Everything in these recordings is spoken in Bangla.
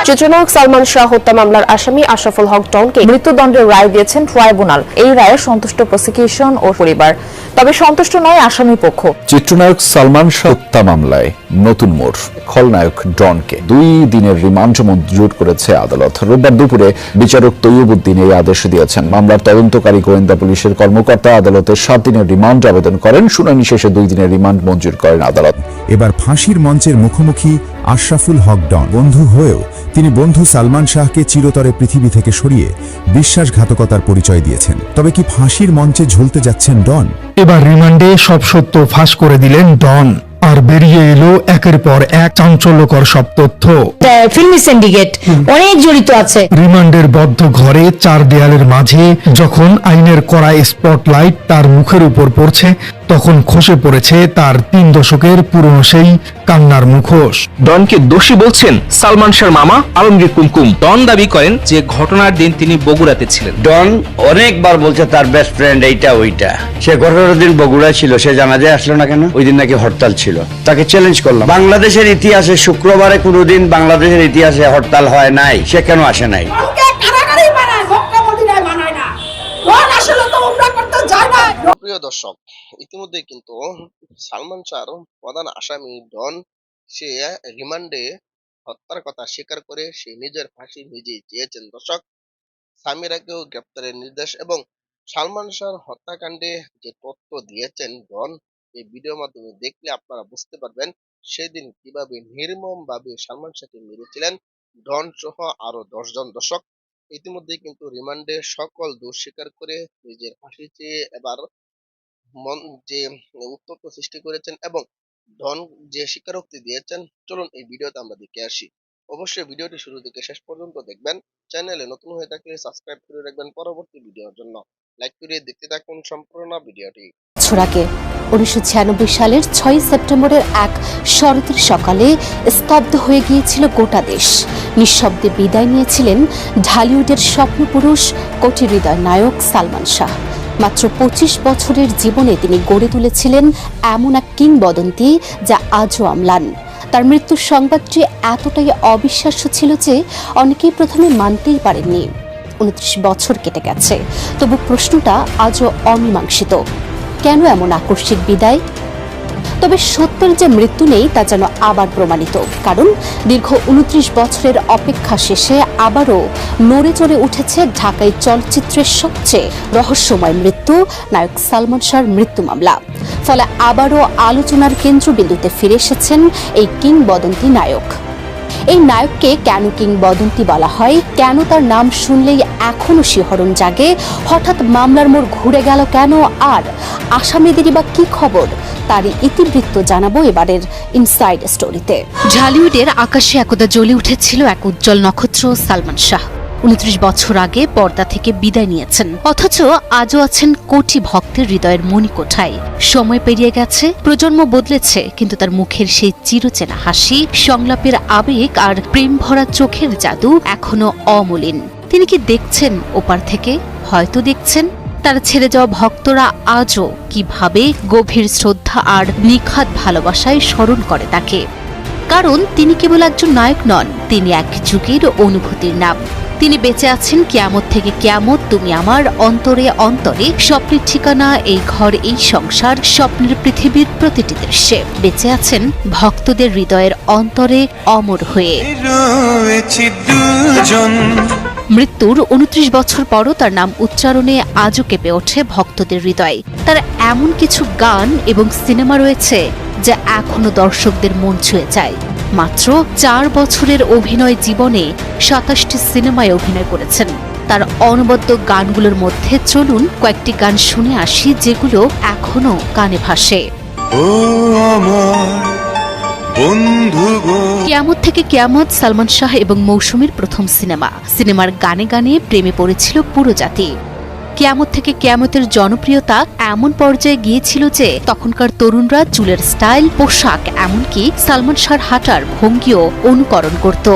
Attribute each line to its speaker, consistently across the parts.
Speaker 1: চিত্রনায়ক সালমান শাহ হত্যা মামলার আসামি আশরাফুল হক ডনকে মৃত্যুদণ্ডের রায় দিয়েছেন ট্রাইব্যুনাল। এই রায়ে সন্তুষ্ট প্রসিকিউশন ও পরিবার, তবে সন্তুষ্ট নয় আসামি পক্ষ।
Speaker 2: চিত্রনায়ক সালমান শাহ হত্যা মামলায় নতুন মোড়, খলনায়ক ডনকে 2 দিনের রিমান্ড মঞ্জুর করেছে আদালত। রোববার দুপুরে বিচারক তৈয়বউদ্দিন এই আদেশ দিয়েছেন। মামলার তদন্তকারী গোয়েন্দা পুলিশের কর্মকর্তা আদালতে 7 দিনের রিমান্ড আবেদন করেন। শুনানি শেষে 2 দিনের রিমান্ড মঞ্জুর করেন আদালত।
Speaker 3: এবার ফাঁসির মঞ্চের মুখোমুখি আশরাফুল হক ডন। বন্ধু হয়েও তিনি বন্ধু সালমান শাহকে চিরতরে পৃথিবী থেকে সরিয়ে বিশ্বাসঘাতকতার পরিচয় দিয়েছেন। তবে কি ফাঁসির মঞ্চে ঝুলতে যাচ্ছেন ডন?
Speaker 4: এবার রিমান্ডে সব সত্য ফাঁস করে দিলেন ডন, আর বেরিয়ে এলো একের পর এক চাঞ্চল্যকর সব তথ্য।
Speaker 5: ফিল্মি সিন্ডিকেট অনেক জড়িত আছে।
Speaker 4: রিমান্ডের বদ্ধ ঘরে 4 দেয়ালের মাঝে যখন আইনের কড়া স্পটলাইট তার মুখের উপর পড়ছে, তখন খসে পড়েছে তার 3 দশকের পুরনো সেই কান্নার মুখোশ।
Speaker 6: ডনকে দোষী বলছেন সালমান শাহর মামা আলমগীর কুমকুম। ডন দাবি করেন যে ঘটনার দিন তিনি বগুড়াতে ছিলেন।
Speaker 7: ডন অনেকবার বলছে তার বেস্ট ফ্রেন্ড এইটা ওইটা। সে ঘটনার দিন বগুড়া ছিল, সে জানাজায় আসলো না কেন? ওই দিন নাকি হরতাল ছিল। তাকে চ্যালেঞ্জ করলাম, বাংলাদেশের ইতিহাসে শুক্রবারে কোনোদিন বাংলাদেশের ইতিহাসে হরতাল হয় নাই, সে কেন আসে নাই?
Speaker 8: প্রিয় দর্শক, ইতিমধ্যে কিন্তু সালমান শাহর প্রধান আসামি ডন সে রিমান্ডে হত্যার কথা স্বীকার করে সে নিজের ফাঁসি নিজেই চেয়েছেন। দর্শক, সামিরাকেও গ্রেপ্তারের নির্দেশ এবং সালমান শাহর হত্যাকাণ্ডে যে তথ্য দিয়েছেন ডন, এই ভিডিওর মাধ্যমে দেখলে আপনারা বুঝতে পারবেন সেদিন কিভাবে নির্মম ভাবে সালমান শাহকে মেরেছিলেন ডন সহ আরো 10 জন। দর্শক, ইতিমধ্যে কিন্তু রিমান্ডে সকল দোষ স্বীকার করে নিজের ফাঁসি চেয়ে এবার যে উত্তপ্ত সৃষ্টি করেছেন এবং ডন যে স্বীকারোক্তি দিয়েছেন, চলুন এই ভিডিওতে আমরা দেখে আসি। অবশ্যই ভিডিওটি শুরু থেকে শেষ পর্যন্ত দেখবেন। চ্যানেলে নতুন হয়ে থাকলে সাবস্ক্রাইব করে রাখবেন পরবর্তী ভিডিওর জন্য। লাইক করে দেখতে থাকুন সম্পূর্ণ ভিডিওটি।
Speaker 1: ছড়াকে 1996 সালের 6 সেপ্টেম্বরের এক শরতের সকালে স্তব্ধ হয়ে গিয়েছিল গোটা দেশ। নিঃশব্দে বিদায় নিয়েছিলেন ঢালিউডের স্বপ্নপুরুষ, কোটি হৃদয় নায়ক সালমান শাহ। মাত্র 25 বছরের জীবনে তিনি গড়ে তুলেছিলেন এমন এক কিংবদন্তি যা আজও অম্লান। তার মৃত্যুর সংবাদটি এতটাই অবিশ্বাস্য ছিল যে অনেকেই প্রথমে মানতেই পারেননি। 29 বছর কেটে গেছে, তবু প্রশ্নটা আজও অমীমাংসিত, কেন এমন আকস্মিক বিদায়? তবে সত্যের যে মৃত্যু নেই তা যেন আবার প্রমাণিত, কারণ দীর্ঘ 29 বছরের অপেক্ষা শেষে আবারও নড়ে চড়ে উঠেছে ঢাকাই চলচ্চিত্রের সবচেয়ে রহস্যময় মৃত্যু, নায়ক সালমান শাহর মৃত্যু মামলা। ফলে আবারও আলোচনার কেন্দ্রবিন্দুতে ফিরে এসেছেন এই কিংবদন্তি নায়ক। এই নায়ককে কেন কিংবদন্তি বলা হয়, কেন তার নাম শুনলেই এখনো শিহরণ জাগে, হঠাৎ মামলার মোড় ঘুরে গেল কেন, আর আসামিদেরই বা কি খবর, তারই ইতিবৃত্ত জানাবো এবারের ইনসাইড স্টোরিতে। ঢালিউডের আকাশে একদা জ্বলে উঠেছিল এক উজ্জ্বল নক্ষত্র সালমান শাহ। 29 বছর আগে পর্দা থেকে বিদায় নিয়েছেন, অথচ আজও আছেন কোটি ভক্তের হৃদয়ের মণিকোঠায়। সময় পেরিয়ে গেছে, প্রজন্ম বদলেছে, কিন্তু তার মুখের সেই চিরচেনা হাসি, সংলাপের আবেগ আর প্রেম ভরা চোখের জাদু এখনো অমলিন। তিনি কি দেখছেন ওপার থেকে? হয়তো দেখছেন। তার ছেড়ে যাওয়া ভক্তরা আজও কিভাবে গভীর শ্রদ্ধা আর নিখাদ ভালোবাসায় স্মরণ করে তাকে। কারণ তিনি কেবল একজন নায়ক নন, তিনি এক যুগের অনুভূতির নাম। তিনি বেঁচে আছেন কিয়ামত থেকে কিয়ামত, তুমি আমার অন্তরে অন্তরে, স্বপ্নের ঠিকানা এই ঘর এই সংসার, স্বপ্নের পৃথিবীর প্রতিটি দৃশ্যে। বেঁচে আছেন ভক্তদের হৃদয়ের অন্তরে অমর হয়ে। মৃত্যুর 29 বছর পরও তার নাম উচ্চারণে আজও কেঁপে ওঠে ভক্তদের হৃদয়। তার এমন কিছু গান এবং সিনেমা রয়েছে যা এখনো দর্শকদের মন ছুঁয়ে যায়। মাত্র 4 বছরের অভিনয় জীবনে 27টি সিনেমায় অভিনয় করেছেন। তার অনবদ্য গানগুলোর মধ্যে চলুন কয়েকটি গান শুনে আসি যেগুলো এখনো কানে ভাসে। কিয়ামত থেকে কিয়ামত সালমান শাহ এবং মৌসুমীর প্রথম সিনেমা। সিনেমার গানে গানে প্রেমে পড়েছিল পুরো জাতি। কিয়ামত থেকে কিয়ামতের জনপ্রিয়তা এমন পর্যায়ে গিয়েছিল যে তখনকার তরুণরা চুলের স্টাইল, পোশাক, এমনকি সালমান শাহর হাঁটার ভঙ্গিও অনুকরণ করত।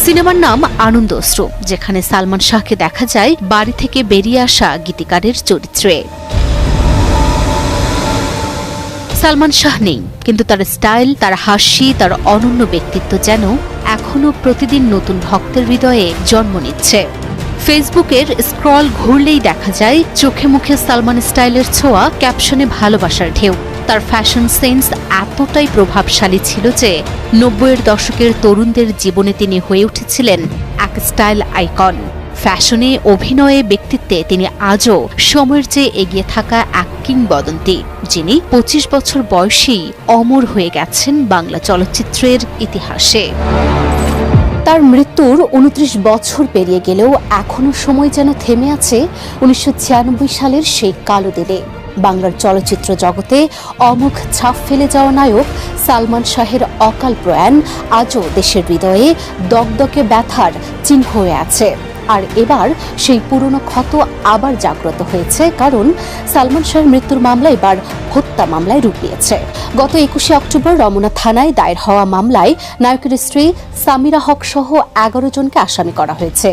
Speaker 1: সিনেমার নাম আনন্দ অশ্রু, যেখানে সালমান শাহকে দেখা যায় বাড়ি থেকে বেরিয়ে আসা গীতিকারের চরিত্রে। সালমান শাহ নেই, কিন্তু তার স্টাইল, তার হাসি, তার অনন্য ব্যক্তিত্ব যেন এখনো প্রতিদিন নতুন ভক্তের হৃদয়ে জন্ম নিচ্ছে। ফেসবুকের স্ক্রল ঘুরলেই দেখা যায় চোখে মুখে সালমান স্টাইলের ছোঁয়া, ক্যাপশনে ভালোবাসার ঢেউ। তার ফ্যাশন সেন্স এতটাই প্রভাবশালী ছিল যে ৯০-এর দশকের তরুণদের জীবনে তিনি হয়ে উঠেছিলেন এক স্টাইল আইকন। ফ্যাশনে, অভিনয়ে, ব্যক্তিত্বে তিনি আজও সময়ের চেয়ে এগিয়ে থাকা এক কিংবদন্তি, যিনি ২৫ বছর বয়সেই অমর হয়ে গেছেন বাংলা চলচ্চিত্রের ইতিহাসে। তার মৃত্যুর ২৯ বছর পেরিয়ে গেলেও এখনো সময় যেন থেমে আছে ১৯৯৬ সালের সেই কালো দিনে। বাংলার চলচ্চিত্র জগতে অমোঘ ছাপ ফেলে যাওয়া নায়ক সালমান শাহের অকাল প্রয়াণ আজও দেশের হৃদয়ে দগদগে ব্যথার চিহ্ন হয়ে আছে। আর এবার সেই পুরনো ক্ষত আবার জাগ্রত হয়েছে, কারণ সালমান শাহের মৃত্যুর মামলা এবার হত্যা মামলায় রূপ নিয়েছে। গত ২১শে অক্টোবর রমনা থানায় দায়ের হওয়া মামলায় নায়কের স্ত্রী সামিরা হক সহ ১১ জনকে আসামি করা হয়েছে।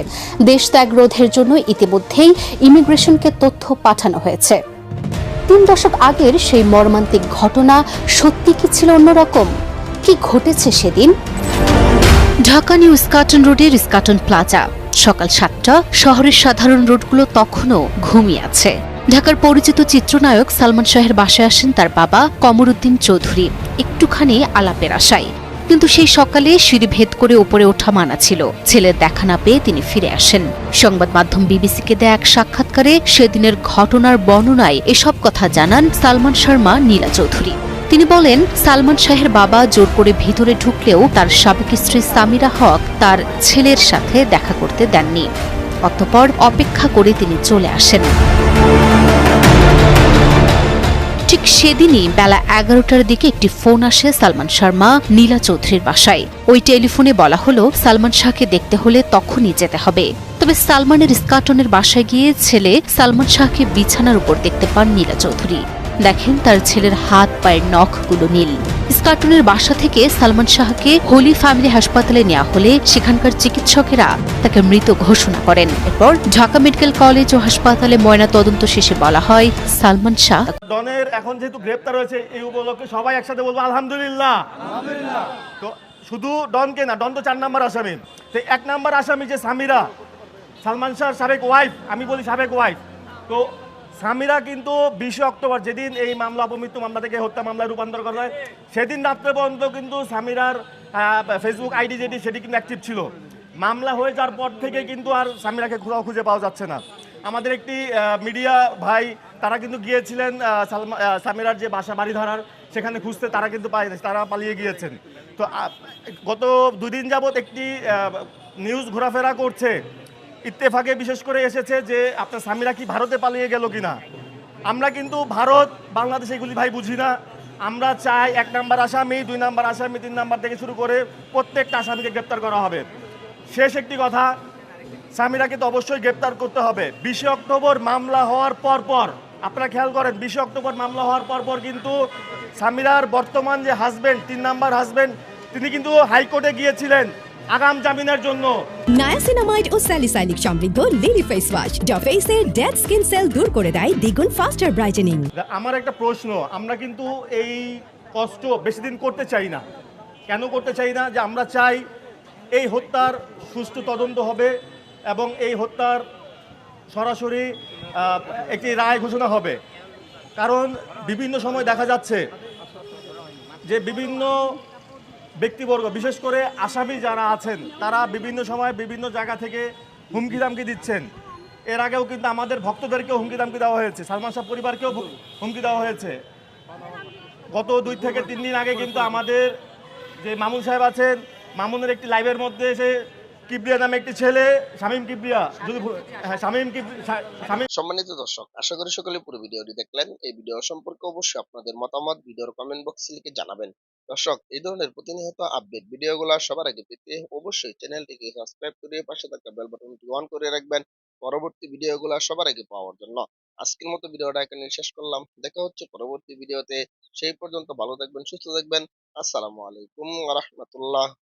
Speaker 1: দেশ ত্যাগ রোধের জন্য ইতিমধ্যেই ইমিগ্রেশনকে তথ্য পাঠানো হয়েছে। ৩ দশক আগের সেই মর্মান্তিক ঘটনা সত্যি কি ছিল অন্যরকম? কি ঘটেছে সেদিন? ঢাকা নিউ ইস্কাটন রোডের ইস্কাটন প্লাজা, সকাল ৭টা। শহরের সাধারণ রোডগুলো তখনও ঘুমিয়ে আছে। ঢাকার পরিচিত চিত্রনায়ক সালমান শাহের বাসায় আসেন তার বাবা কমরুদ্দিন চৌধুরী একটুখানি আলাপের আশায়। কিন্তু সেই সকালে সিঁড়ি ভেদ করে উপরে ওঠা মানা ছিল। ছেলের দেখা না পেয়ে তিনি ফিরে আসেন। সংবাদ মাধ্যম বিবিসিকে দেয়া এক সাক্ষাৎকারে সেদিনের ঘটনার বর্ণনায় এসব কথা জানান সালমান শাহর মা নীলা চৌধুরী। তিনি বলেন, সালমান শাহের বাবা জোর করে ভিতরে ঢুকলেও তার সাবেক স্ত্রী সামিরা হক তার ছেলের সাথে দেখা করতে দেননি। অতঃপর অপেক্ষা করে তিনি চলে আসেন। ঠিক সেদিনই বেলা ১১টার দিকে একটি ফোন আসে সালমান শাহর মা নীলা চৌধুরীর বাসায়। ওই টেলিফোনে বলা হলো সালমান শাহকে দেখতে হলে তখনই যেতে হবে। তবে সালমানের ইস্কাটনের বাসায় গিয়ে ছেলে সালমান শাহকে বিছানার উপর দেখতে পান নীলা চৌধুরী। দেখেন তার ছেলের হাত পায়ের নখগুলো নীল। ইস্কাটনের বাসা থেকে সালমান শাহকে হোলি ফ্যামিলি হাসপাতালে নেওয়া হলে সেখানকার চিকিৎসকেরা তাকে মৃত ঘোষণা করেন। এরপর ঢাকা মেডিকেল কলেজ ও হাসপাতালে ময়না তদন্ত শেষে বলা হয় সালমান শাহ।
Speaker 9: ডনের এখন যেহেতু গ্রেপ্তার হয়েছে, এই উপলক্ষে সবাই একসাথে বলবো আলহামদুলিল্লাহ। তো শুধু ডনকে না, ডন তো ৪ নম্বর আসামি। তো ১ নম্বর আসামি যে সামিরা, সালমান শাহর সাবেক ওয়াইফ, আমি বলি সাবেক ওয়াইফ, তো সামিরা কিন্তু ২০ অক্টোবর যেদিন এই মামলা অপমৃত্যু মামলা থেকে হত্যা মামলায় রূপান্তর করা হয়, সেদিন রাত্রে পর্যন্ত কিন্তু সামিরার ফেসবুক আইডি সেটি কিন্তু অ্যাক্টিভ ছিল। মামলা হয়ে যাওয়ার পর থেকে কিন্তু আর সামিরাকে খুঁজে পাওয়া যাচ্ছে না। আমাদের একটি মিডিয়া ভাই তারা কিন্তু গিয়েছিলেন সামিরার যে বাসা বাড়িধারার, সেখানে খুঁজতে, তারা কিন্তু পায়নি, তারা পালিয়ে গিয়েছেন। তো গত ২ দিন যাবৎ একটি নিউজ ঘোরাফেরা করছে, ইত্তেফাকে বিশেষ করে এসেছে যে আপনার সামিরা কি ভারতে পালিয়ে গেল কিনা। আমরা কিন্তু ভারত বাংলাদেশ এগুলি ভাই বুঝি না। আমরা চাই ১ নম্বর আসামি, ২ নম্বর আসামি, ৩ নম্বর থেকে শুরু করে প্রত্যেকটা আসামিকে গ্রেপ্তার করা হবে। শেষ একটি কথা, সামিরাকে তো অবশ্যই গ্রেপ্তার করতে হবে। ২০ অক্টোবর মামলা হওয়ার পর আপনারা খেয়াল করেন, ২০ অক্টোবর মামলা হওয়ার পর কিন্তু সামিরার বর্তমান যে হাজবেন্ড, ৩ নম্বর হাজবেন্ড, তিনি কিন্তু হাইকোর্টে গিয়েছিলেন আগাম জামিনের জন্য।
Speaker 10: নায়াসিনামাইড ও স্যালিসাইলিক সমৃদ্ধ লিলি ফেস ওয়াশ যা ফেসের ডেড স্কিন সেল দূর করে দেয় দ্বিগুণ ফাস্টার ব্রাইটেনিং।
Speaker 9: আমার একটা প্রশ্ন, আমরা কিন্তু এই কষ্ট বেশি দিন করতে চাই না। কেন করতে চাই না? যে আমরা চাই এই হত্যার সুষ্ঠু তদন্ত হবে এবং এই হত্যার সরাসরি একটি রায় ঘোষণা হবে। কারণ বিভিন্ন সময় দেখা যাচ্ছে যে বিভিন্ন ব্যক্তিবর্গ, বিশেষ করে আসামি যারা আছেন, তারা বিভিন্ন সময় বিভিন্ন জায়গা থেকে হুমকি দামকি দিচ্ছেন। এর আগেও কিন্তু আমাদের ভক্তদেরকেও হুমকি দামকি দেওয়া হয়েছে, সালমান শাহ পরিবারকেও হুমকি দেওয়া হয়েছে। গত ২ থেকে ৩ দিন আগে কিন্তু আমাদের যে মামুন সাহেব আছেন, মামুনের একটি লাইভের মধ্যে এসে কিবরিয়া নামে একটি ছেলে, শামীম কিবরিয়া, যদি
Speaker 8: সম্মানিত দর্শক, আশা করি সকলে পুরো ভিডিওটি দেখলেন। এই ভিডিও সম্পর্কে অবশ্যই আপনাদের মতামত ভিডিওর কমেন্ট বক্সে লিখে জানাবেন। দর্শক, এই ধরনের প্রতিনিয়ত আপডেট ভিডিওগুলো সবার আগে পেতে অবশ্যই চ্যানেলটিকে সাবস্ক্রাইব করে পাশে থাকা বেল বাটনটি অন করে রাখবেন পরবর্তী ভিডিওগুলো সবার আগে পাওয়ার জন্য। আজকের মতো ভিডিওটা এখানে শেষ করলাম। দেখা হচ্ছে পরবর্তী ভিডিওতে। সেই পর্যন্ত ভালো থাকবেন, সুস্থ থাকবেন। আসসালামু আলাইকুম ওয়া রাহমাতুল্লাহ।